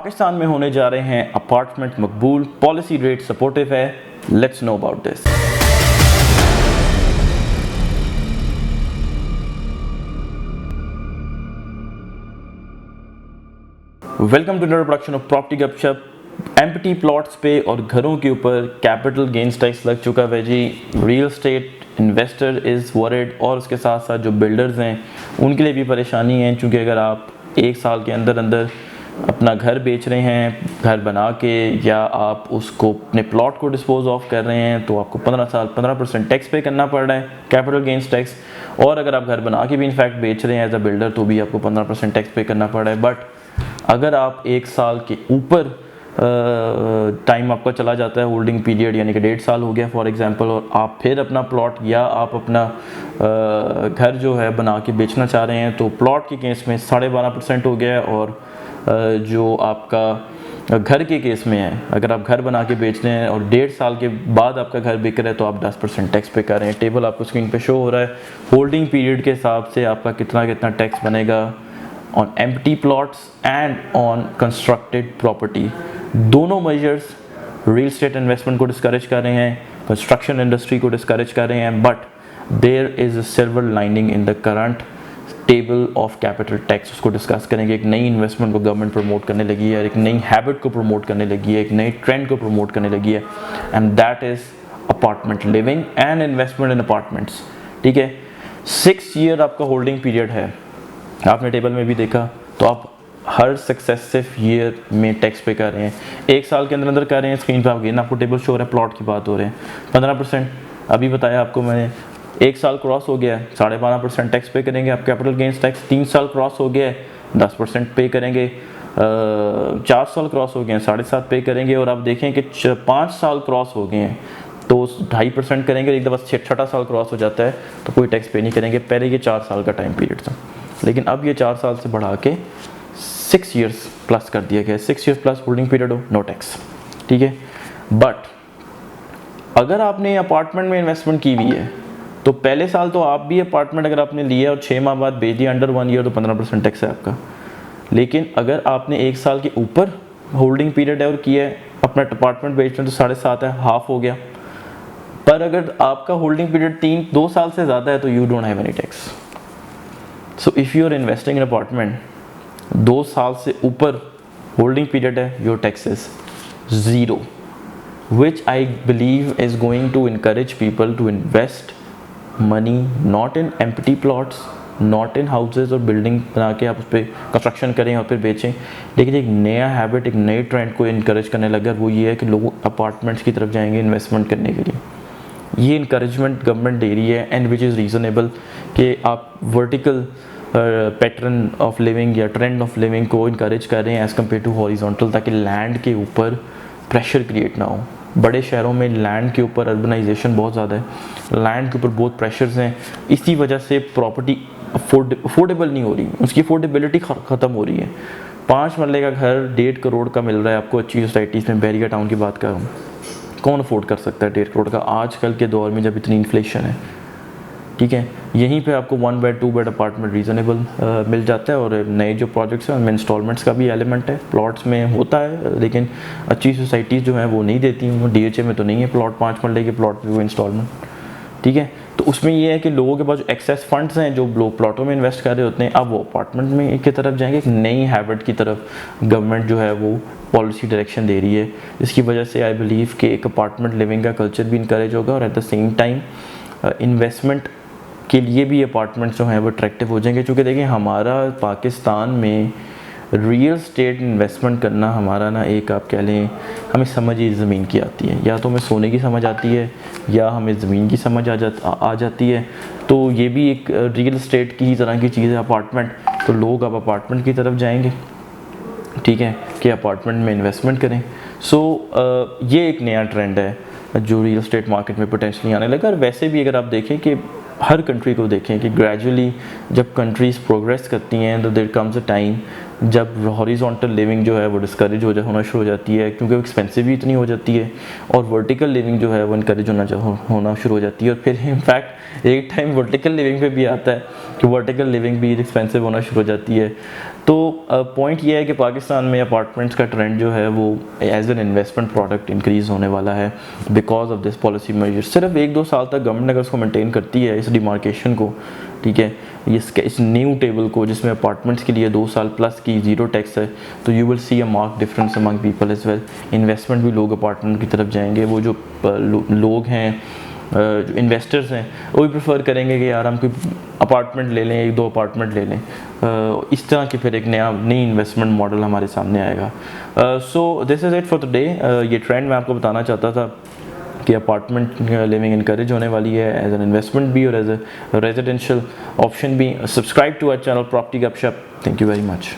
पाकिस्तान में होने जा रहे हैं अपार्टमेंट मकबूल, पॉलिसी रेट सपोर्टिव है। Let's know about this. Welcome to production of property Gupshup. Empty plots पे और घरों के ऊपर कैपिटल गेन्स टैक्स लग चुका है जी। Real estate investor is worried और उसके साथ साथ जो बिल्डर्स हैं उनके लिए भी परेशानी है, क्योंकि अगर आप एक साल के अंदर अंदर अपना घर बेच रहे हैं, घर बना के, या आप उसको अपने प्लॉट को डिस्पोज ऑफ कर रहे हैं, तो आपको 15% टैक्स पे करना पड़ रहा है, कैपिटल गेन्स टैक्स। और अगर आप घर बना के भी इनफैक्ट बेच रहे हैं एज अ बिल्डर, तो भी आपको 15% टैक्स पे करना पड़ रहा है। बट अगर आप एक साल के ऊपर टाइम आपका चला जाता है, होल्डिंग पीरियड यानी कि 1.5 साल हो गया फॉर एग्जांपल, और आप फिर अपना प्लॉट या आप अपना घर जो है बना के बेचना चाह रहे हैं, तो प्लॉट के केस में 12.5% हो गया है। और जो आपका घर के केस में है, अगर आप घर बना के बेच रहे हैं और 1.5 साल के बाद आपका घर बिक रहा है, तो आप 10% टैक्स पे कर रहे हैं। टेबल आपको स्क्रीन पे शो हो रहा है। होल्डिंग पीरियड के हिसाब से आपका कितना कितना टैक्स बनेगा on empty plots and on constructed property. दोनों मेजर्स रियल एस्टेट इन्वेस्टमेंट को डिस्करेज कर रहे हैं, कंस्ट्रक्शन इंडस्ट्री को डिस्करेज कर रहे हैं। But there is a silver lining in the current table of capital tax. उसको डिस्कस करेंगे। एक नई इन्वेस्टमेंट को गवर्नमेंट प्रमोट करने लगी है, एक नई हैबिट को प्रमोट करने लगी है, एक नई ट्रेंड को प्रमोट करने लगी है, and that is apartment living and investment in apartments. ठीक है, 6 ईयर आपका होल्डिंग पीरियड है, आपने टेबल में भी देखा। तो आप हर सक्सेसिव ईयर में टैक्स पे कर रहे हैं, 1 साल के अंदर अंदर कर रहे हैं। स्क्रीन पे आपको टेबल शो हो रहा है, प्लॉट की बात हो रहे हैं। 15% अभी बताया आपको मैंने। 1 साल क्रॉस हो गया है, 12.5% टैक्स पे करेंगे आप कैपिटल गेन्स टैक्स। 3 साल क्रॉस हो गया है, 10% पे करेंगे। 4 साल क्रॉस हो गए हैं, 7.5% पे करेंगे। और आप देखें कि 5 साल क्रॉस हो गए हैं तो 2.5% करेंगे। एक दफ़ा 6ठा साल क्रॉस हो जाता है तो कोई टैक्स पे नहीं करेंगे। पहले ये 4 साल का टाइम पीरियड था, लेकिन अब ये 4 साल से बढ़ा के 6 ईयर्स प्लस कर दिया गया है। 6 ईयर्स प्लस होल्डिंग पीरियड हो, नो टैक्स। ठीक है, बट अगर आपने अपार्टमेंट में इन्वेस्टमेंट की हुई है, तो पहले साल तो आप भी अपार्टमेंट अगर आपने लिया और 6 माह बाद बेच दिया अंडर 1 ईयर, तो 15% टैक्स है आपका। लेकिन अगर आपने 1 साल के ऊपर होल्डिंग पीरियड है और किया है, अपना अपार्टमेंट बेच रहे हैं, तो 7.5 है, हाफ हो गया। पर अगर आपका होल्डिंग पीरियड 2 साल से ज़्यादा है, तो you don't have any tax. So if you are investing in apartment, 2 साल से ऊपर होल्डिंग पीरियड है, your tax is 0, which I believe is going to encourage people to invest money not in empty plots, not in houses और building बना के आप उस पर कंस्ट्रक्शन करें और फिर बेचें। लेकिन एक नया हैबिट, एक नए ट्रेंड को इनकरेज करने लगा, वो ये है कि लोग अपार्टमेंट्स की तरफ जाएंगे इन्वेस्टमेंट करने के लिए। ये इनकरेजमेंट गवर्नमेंट दे रही है, एंड विच इज़ रीज़नेबल कि आप वर्टिकल पैटर्न ऑफ लिविंग या ट्रेंड ऑफ लिविंग को इनकरेज कर रहे हैं एज़ कम्पेयर टू हॉरिजॉन्टल, ताकि लैंड के ऊपर प्रेशर क्रिएट ना हो। बड़े शहरों में लैंड के ऊपर अर्बनाइजेशन बहुत ज़्यादा है, लैंड के ऊपर बहुत प्रेशर्स हैं। इसी वजह से प्रॉपर्टी अफोर्डेबल नहीं हो रही, उसकी अफोर्डेबिलिटी ख़त्म हो रही है। 5 मरले का घर 1.5 करोड़ का मिल रहा है आपको अच्छी सोसाइटीज़ में। बैरिया टाउन की बात कर रहा हूँ, कौन अफोर्ड कर सकता है 1.5 करोड़ का आजकल के दौर में जब इतनी इन्फ्लेशन है। ठीक है, यहीं पे आपको 1 बेड 2 बेड अपार्टमेंट रीज़नेबल मिल जाता है। और नए जो प्रोजेक्ट्स हैं उनमें इंस्टॉलमेंट्स का भी एलिमेंट है, प्लॉट्स में होता है, लेकिन अच्छी सोसाइटीज़ जो हैं वो नहीं देती। वो DHA में तो नहीं है प्लॉट, 5 मरले के प्लॉट पे वो इंस्टॉलमेंट। ठीक है, तो उसमें ये है कि लोगों के पास जो एक्सेस फंड्स हैं, जो लोग प्लॉटों में इन्वेस्ट कर रहे होते हैं, अब वो अपार्टमेंट में की तरफ जाएंगे। एक नई हैबिट की तरफ गवर्नमेंट जो है वो पॉलिसी डायरेक्शन दे रही है, जिसकी वजह से आई बिलीव कि एक अपार्टमेंट लिविंग का कल्चर भी इनकरेज होगा, और at the same time investment के लिए भी अपार्टमेंट्स जो हैं वो अट्रैक्टिव हो जाएंगे। क्योंकि देखिए, हमारा पाकिस्तान में रियल एस्टेट इन्वेस्टमेंट करना हमारा ना, एक आप कह लें, हमें समझ ही ज़मीन की आती है। या तो हमें सोने की समझ आती है, या हमें ज़मीन की समझ आ जाती है। तो ये भी एक रियल एस्टेट की ही तरह की चीज़ है अपार्टमेंट। तो लोग अब अपार्टमेंट की तरफ जाएंगे, ठीक है, कि अपार्टमेंट में इन्वेस्टमेंट करें। सो ये एक नया ट्रेंड है जो रियल एस्टेट मार्केट में पोटेंशली आने लगा। और वैसे भी अगर आप देखें कि हर कंट्री को देखें कि ग्रेजुअली जब कंट्रीज़ प्रोग्रेस करती हैं, तो देयर कम्स अ टाइम जब हॉरिजॉन्टल लिविंग जो है वो डिस्करेज होना शुरू हो जाती है, क्योंकि वो एक्सपेंसिव भी इतनी हो जाती है। और वर्टिकल लिविंग जो है वो इनकरेज होना शुरू हो जाती है। और फिर इनफैक्ट एक टाइम वर्टिकल लिविंग पे भी आता है कि वर्टिकल लिविंग भी एक्सपेंसिव होना शुरू हो जाती है। तो पॉइंट ये है कि पाकिस्तान में अपार्टमेंट्स का ट्रेंड जो है वो as an investment product increase होने वाला है because of this policy measure. सिर्फ 1-2 साल तक गवर्नमेंट अगर उसको मेंटेन करती है इस डिमार्केशन को, ठीक है, इस न्यू टेबल को जिसमें अपार्टमेंट्स के लिए 2 साल प्लस की ज़ीरो टैक्स है, तो you will see a mark difference among people as well. Investment भी लोग अपार्टमेंट की तरफ जाएंगे। वो जो लोग हैं, जो इन्वेस्टर्स हैं, वो भी प्रेफर करेंगे कि यार हम कोई अपार्टमेंट ले लें, 1-2 अपार्टमेंट ले लें। इस तरह की फिर एक नई इन्वेस्टमेंट मॉडल हमारे सामने आएगा। So this is it for the day. ये ट्रेंड मैं आपको बताना चाहता था कि अपार्टमेंट लिविंग इनकरेज होने वाली है एज एन इन्वेस्टमेंट भी और एज ए रेजिडेंशियल ऑप्शन भी। Subscribe to our channel property Gupshup. Thank you very much.